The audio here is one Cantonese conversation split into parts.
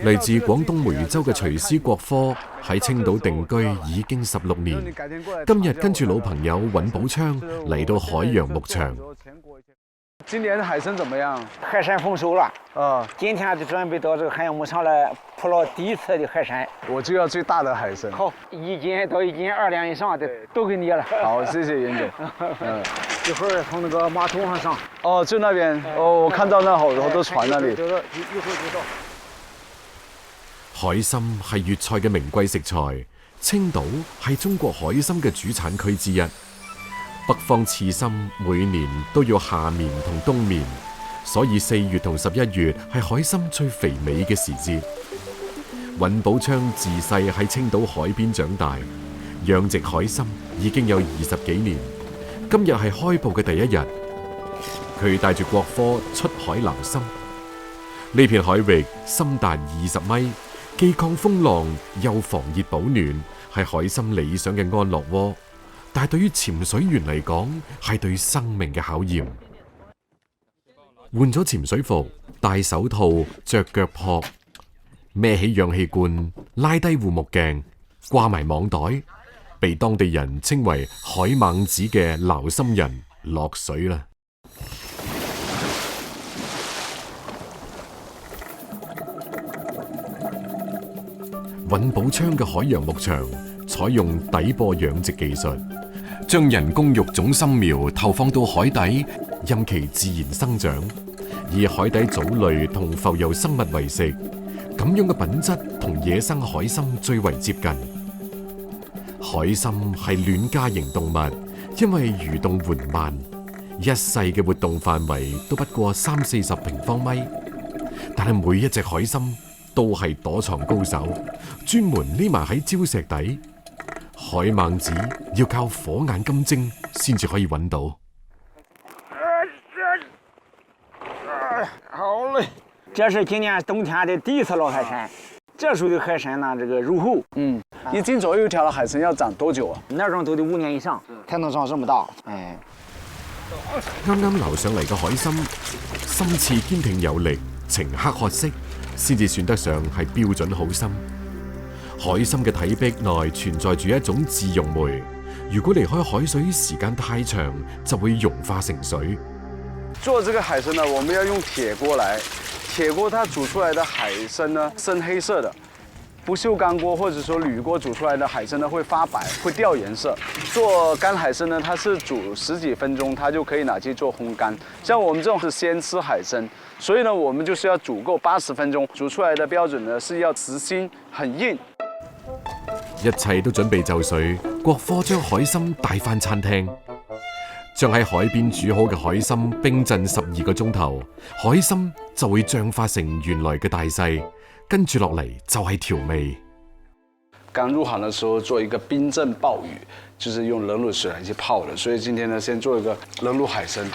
嚟自廣東梅州嘅廚師郭科喺青島定居已經16年，今日跟住老朋友尹寶昌嚟到海洋牧場。今年的海參怎麼樣？海參豐收了。今天就準備到這個海洋牧場來捕撈第一次的海參。我就要最大的海參。好，1斤到1斤2兩以上的都給你了。好，謝謝嚴總。一會兒從那個碼頭上上。哦，就那邊。哦，我看到那好多船那裡。一會兒就到。海參係粵菜嘅名貴食材，青島係中國海參嘅主產區之一。北方刺參每年都要夏眠同冬眠，所以4月同11月係海參最肥美嘅時節。尹寶昌自細喺青島海邊長大，養殖海參已經有20幾年。今日係開捕嘅第一日，佢帶住郭科出海撈參。呢片海域深達20米，既抗風浪又防熱保暖，係海參理想嘅安樂窩。但係對於潛水員嚟講，係對生命嘅考驗。換咗潛水服，戴手套，着腳蹼，孭起氧氣罐，拉低護目鏡，掛埋網袋，被當地人稱為海猛子嘅撈參人落水啦。尹寶昌嘅海洋牧場採用底播養殖技術，將人工育種參苗投放到海底，任其自然生長，以海底藻類同浮游生物為食，咁樣嘅品質同野生海參最為接近。海參係戀家型動物，因為蠕動緩慢，一世嘅活動範圍都不過30-40平方米，但係每一隻海參都係躲藏高手，專門匿埋喺礁石底。海猛子要靠火眼金睛先至可以揾到。好嘞，這是今年冬天的第一次撈海參。這時候的海參呢，這個肉厚。1斤左右一條的海參要長多久啊？那種都得5年以上才能長這麼大。啱啱撈上嚟嘅海參，參刺堅挺有力，呈黑褐色，先至算得上係標準好參。海參嘅體壁內存在住一種自溶酶，如果離開海水時間太長，就會融化成水。做這個海參呢，我們要用鐵鍋來，鐵鍋它煮出來的海參呢，深黑色的。不鏽鋼鍋或者說鋁鍋煮出來的海參呢，會發白，會掉顏色。做乾海參呢，它是煮10幾分鐘，它就可以拿去做烘乾。像我們這種是鮮吃海參，所以呢，我們就是要煮夠80分鐘，煮出來的標準呢是要實心，很硬。一切都準備就緒，郭科將海參帶返餐廳，將喺海邊煮好嘅海參冰鎮12個鐘頭，海參就會漲化成原來嘅大細，跟住落嚟就係調味。剛入行的時候做一個冰鎮鮑魚，就是用冷滷水來去泡的，所以今天呢先做一個冷滷海參，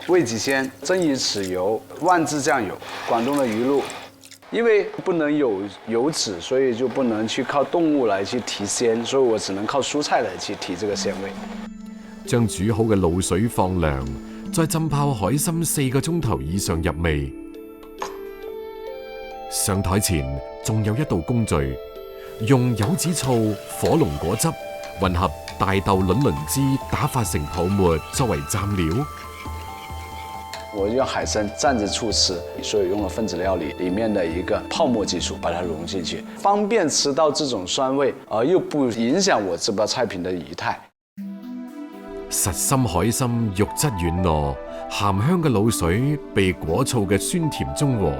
味極鮮，蒸魚豉油，萬字醬油，廣東的魚露。因為不能有油脂，所以就不能去靠動物來去提鮮，所以我只能靠蔬菜來去提這個鮮味。將煮好嘅滷水放涼，再浸泡海參4個鐘頭以上入味。上台前仲有一道工序，用柚子醋、火龍果汁混合大豆卵磷脂打發成泡沫作為蘸料。我用海參蘸着醋吃，所以用了分子料理裡面的一個泡沫技術，把它融進去，方便吃到這種酸味，而又不影響我這道菜品的儀態。實心海參肉質軟糯，鹹香嘅滷水被果醋嘅酸甜中和，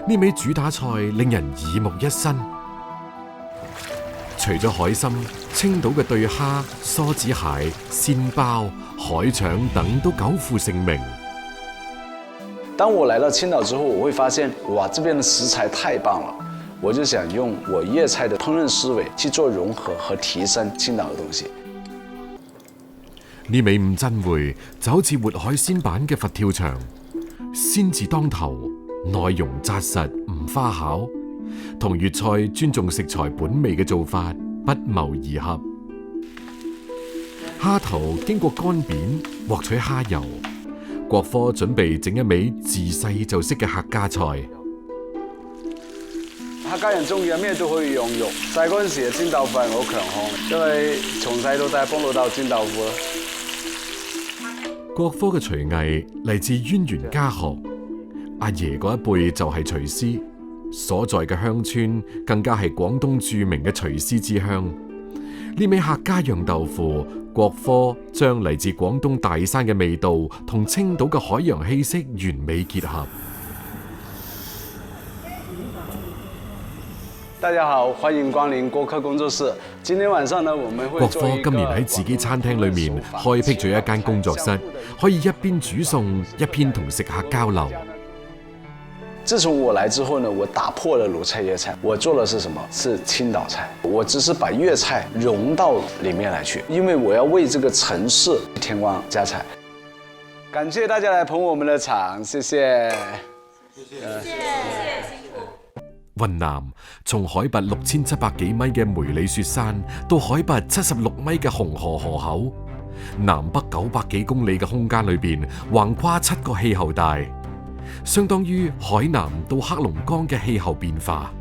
呢味主打菜令人耳目一新。除咗海參，青島嘅對蝦、梭子蟹、鮮鮑、海腸等都久負盛名。當我來到青島之後，我會發現，哇，這邊的食材太棒了，我就想用我粵菜的烹飪思維去做融合和提升青島的東西。呢味五珍燴就好似活海鮮版嘅佛跳牆，鮮字當頭，內容紮實唔花巧，同粵菜尊重食材本味嘅做法不謀而合。蝦頭經過乾煸，獲取蝦油。郭科準備整一味自細就識嘅客家菜。客家人中意咩都可以用肉。細嗰陣時嘅煎豆腐係好強項，因為從細到大幫老豆煎豆腐啦。國科嘅廚藝嚟自淵源家學，阿爺嗰一輩就係廚師，所在嘅鄉村更加係廣東著名嘅廚師之鄉。呢味客家釀豆腐，國科將嚟自廣東大山嘅味道同青島嘅海洋氣息完美結合。大家好，歡迎光臨國科工作室。今天晚上呢，我們會國科今年喺自己餐廳裏面開闢咗一間工作室，可以一邊煮餸一邊同食客交流。自從我來之後呢，我打破了魯菜粵菜，我做的是什麼？是青島菜。我只是把粵菜融到裡面來去，因為我要為這個城市添光加彩。感謝大家來捧我們的場，謝謝。謝謝。雲南從海拔6700幾米嘅梅里雪山到海拔76米嘅紅河河口，南北900幾公里嘅空間裏邊，橫跨7個氣候帶，相當於海南到黑龍江嘅氣候變化。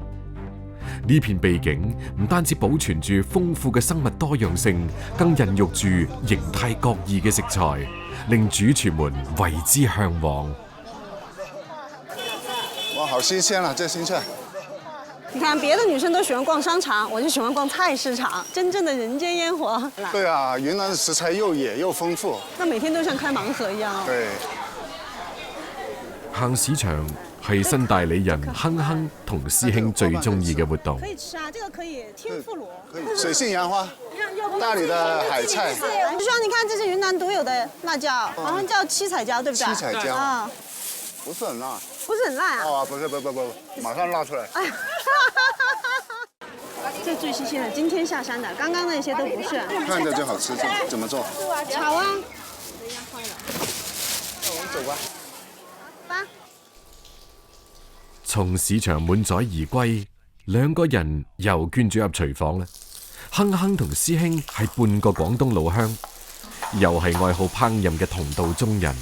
呢片秘境唔單止保存住豐富嘅生物多樣性，更孕育住形態各異嘅食材，令主廚們為之向往。哇，好新鮮啊！這新菜。你看，別的女生都喜歡逛商場，我就喜歡逛菜市場，真正的人間煙火。對啊，雲南的食材又野又豐富。那每天都像開盲盒一樣。對。行市場係新大理人亨亨同師兄最中意嘅活動。可以吃啊，這個可以天婦羅。可以。水性楊花，大理的海菜。師兄，你看，這是雲南獨有的辣椒，好像叫七彩椒，對不對？七彩椒。啊。不是很辣。不是很辣啊？哦，不，馬上辣出來。這最新鮮的，今天下山的，剛剛那些都不是。看着就好吃，怎麼做？炒啊。我們走吧。吧。從市場滿載而歸，兩個人又捐咗入廚房啦。亨亨同師兄係半個廣東老鄉，又係愛好烹飪嘅同道中人。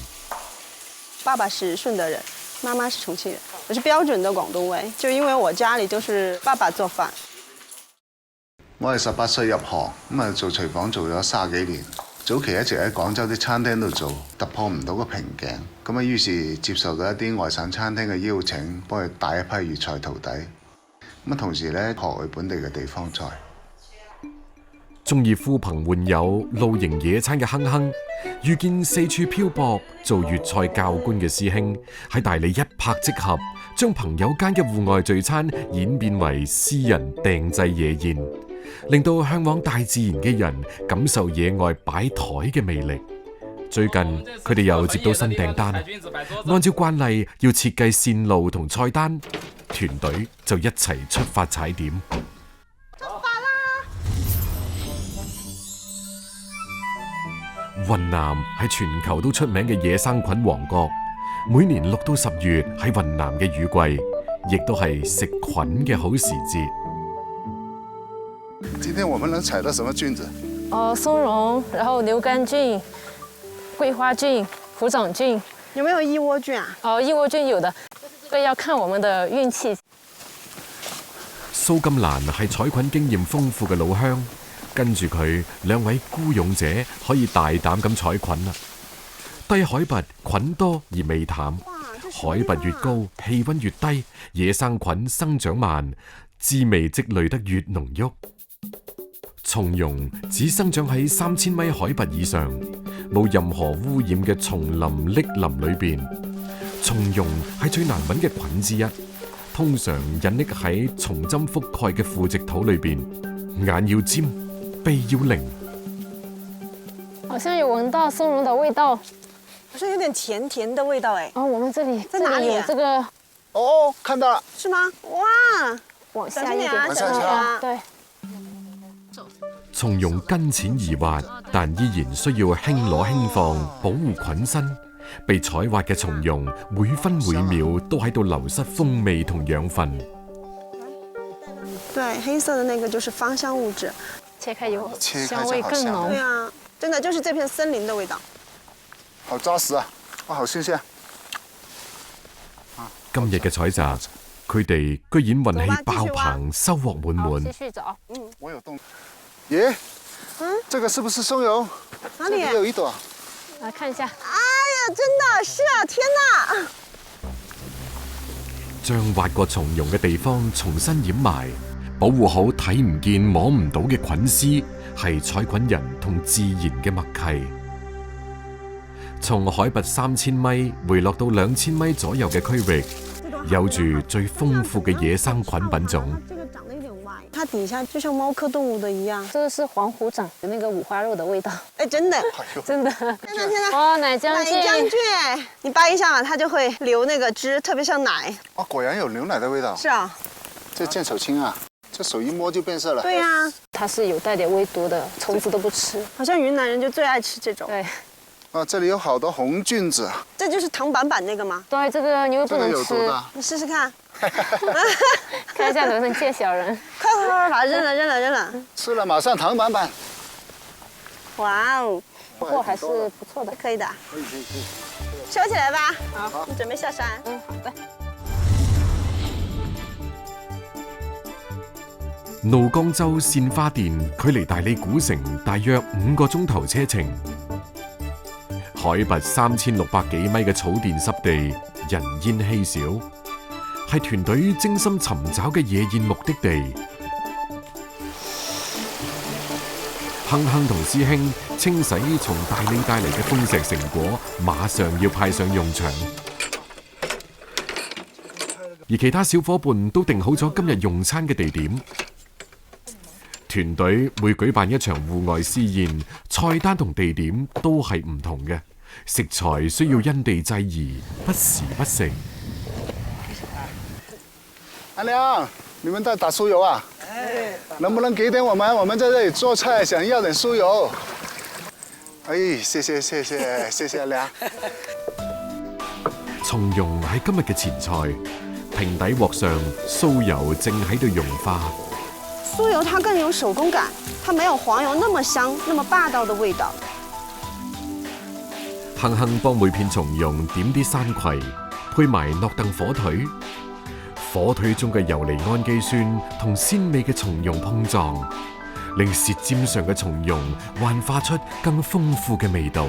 爸爸是順德人，媽媽是重慶人，我是標準的廣東味，就因為我家裡都是爸爸做飯。我係18歲入行，咁啊做廚房做咗30幾年，早期一直喺廣州啲餐廳度做，突破唔到個瓶頸，咁啊於是接受到一啲外省餐廳嘅邀請，幫佢帶一批粵菜徒弟，咁啊同時咧學佢本地嘅地方菜。中意呼朋喚友、露營野餐嘅亨亨，遇見四處漂泊做粵菜教官嘅師兄，喺大理一拍即合，將朋友間嘅戶外聚餐演變為私人訂製野宴，令到向往大自然嘅人感受野外擺台嘅魅力。最近佢哋又接到新訂單，按照慣例要設計線路同菜單，團隊就一齊出發踩點。雲南係全球都出名嘅野生菌王國，每年6到10月係雲南嘅雨季，亦都係食菌嘅好時節。今天我們能採到什麼菌子？松茸，然後牛肝菌、桂花菌、虎掌菌。有沒有燕窩菌啊？燕窩菌有的，這要看我們的運氣。蘇金蘭係採菌經驗豐富嘅老鄉。跟住佢，兩位孤勇者可以大膽咁採菌啦。低海拔菌多而味淡，海拔越高氣溫越低，野生菌生長慢，滋味積累得越濃郁。松茸只生長喺3000米海拔以上，冇任何污染嘅叢林瀝林裏邊。松茸係最難揾嘅菌之一，通常隱匿喺松針覆蓋嘅腐殖土裏邊，眼要尖，鼻要靈。好像有聞到松茸的味道，好像有點甜甜的味道哎。我們這裡在哪裡有這個。哦，看到了。是嗎？哇！往下一點，小心啊！對。松茸根淺而滑，但依然需要輕攞輕放，保護菌身。被採挖嘅松茸，每分每秒都喺度流失風味同養分。對，黑色的那個就是芳香物質，切開以後香味更濃。對啊，真的就是這片森林的味道。好紮實啊！哇，好新鮮。今日嘅採集佢哋居然運氣爆棚，收穫滿好，滿繼。續走。我有洞。耶，这个是不是松茸？哪里？这里有一朵。來看一下。哎呀，真的是啊！天哪！將挖過松茸嘅地方重新掩埋，保護好睇唔見摸唔到嘅菌絲，係採菌人同自然嘅默契。從海拔3000米回落到2000米左右嘅區域，有住最豐富嘅野生菌品種。這個長得有點歪，它底下就像貓科動物的一樣。這個是黃虎掌的那個五花肉的味道，哎，真的，真的。天哪天哪！哇，奶將軍，奶將軍，你掰一下嘛，它就會流那個汁，特別像奶。哦，果然有牛奶的味道。是啊，这剑手青啊，这手一摸就变色了。對呀，它是有帶點微毒的，蟲子都不吃。好像雲南人就最愛吃這種。對，啊，這裡有好多紅菌子，這就是糖板板那個嗎？對，這個你又不這個能吃。有毒的。你試試看，看一下能不能借小人。快快快把它扔了扔了扔了！吃了馬上糖板板。哇哦，貨還是不錯的。可以的，可以。收起來吧。好，你準備下山。好的。怒江州線花店距離大理古城大約5個鐘頭車程，海拔3600幾米嘅草甸濕地，人煙稀少，係團隊精心尋找嘅野宴目的地。亨亨同師兄清洗從大理帶嚟嘅豐碩成果，馬上要派上用場。而其他小伙伴都定好咗今日用餐嘅地點。團隊會舉辦一場戶外試驗，菜單同地點都係唔同嘅，食材需要因地制宜，不時不食。阿亮，你們在打酥油啊？能不能給點我們？我們在這裡做菜，想要點酥油。哎，謝謝阿亮。松茸係今日嘅前菜，平底鑊上酥油正喺度融化。酥油它更有手工感，它沒有黃油那麼香、那麼霸道的味道。亨亨幫每片松茸點啲山葵，配埋諾鄧火腿。火腿中嘅游離氨基酸同鮮味嘅松茸碰撞，令舌尖上嘅松茸幻化出更豐富嘅味道。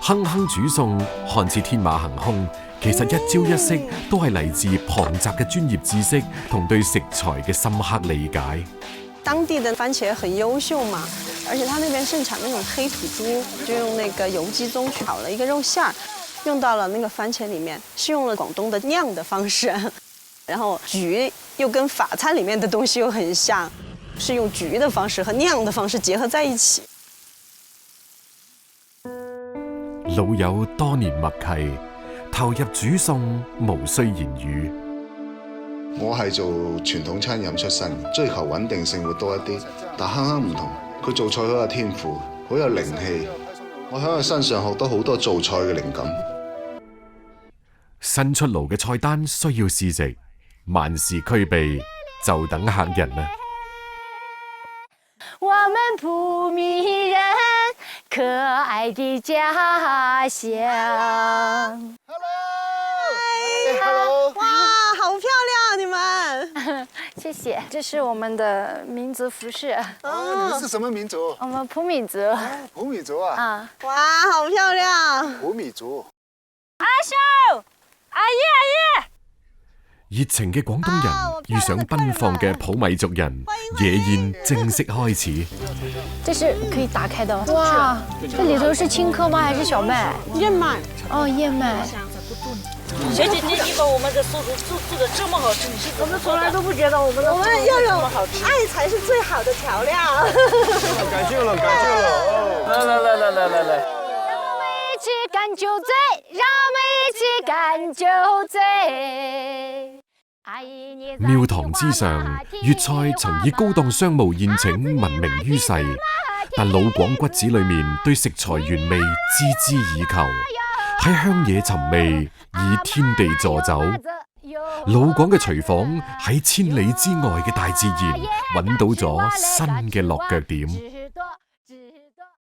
亨亨煮餸看似天馬行空，其實一招一式都係嚟自龐雜嘅專業知識同對食材嘅深刻理解。當地的番茄很優秀嘛，而且它那邊盛產那種黑土豬，就用那個油雞樅去炒了一個肉餡，用到了那個番茄裡面，是用了廣東的釀的方式，然後焗又跟法餐裡面的東西又很像，是用焗的方式和釀的方式結合在一起。老友多年默契，投入煮餸無需言語。我係做傳統餐飲出身，追求穩定性會多一啲。但亨亨唔同，佢做菜好有天賦，好有靈氣。我喺佢身上學到好多做菜嘅靈感。新出爐嘅菜單需要試食，萬事俱備，就等客人啦。我們普米人可愛的家鄉。Hello， 哇，好漂亮你們！謝謝，這是我們的民族服飾。你們是什麼民族？我們普米族。普米族啊！啊，哇，好漂亮！普米族。阿秀，阿姨。熱情嘅廣東人遇上奔放嘅普米族人，野宴正式開始。這是可以打開的。哇，這裡頭是青稞嗎？還是小麥？燕麥。哦，燕麥。小姐姐，你把我們的素子做的這麼好吃，你是怎麼做的？我們從來都不覺得我們的我們要有愛才是最好的調料。感謝了，感謝了。來。讓我們一起乾酒醉，讓我們一起乾酒醉。廟堂之上，粵菜曾以高檔商務宴請聞名於世，但老廣骨子裏面對食材原味孜孜以求，喺鄉野尋味，以天地助酒。老廣嘅廚房喺千里之外嘅大自然揾到咗新嘅落腳點。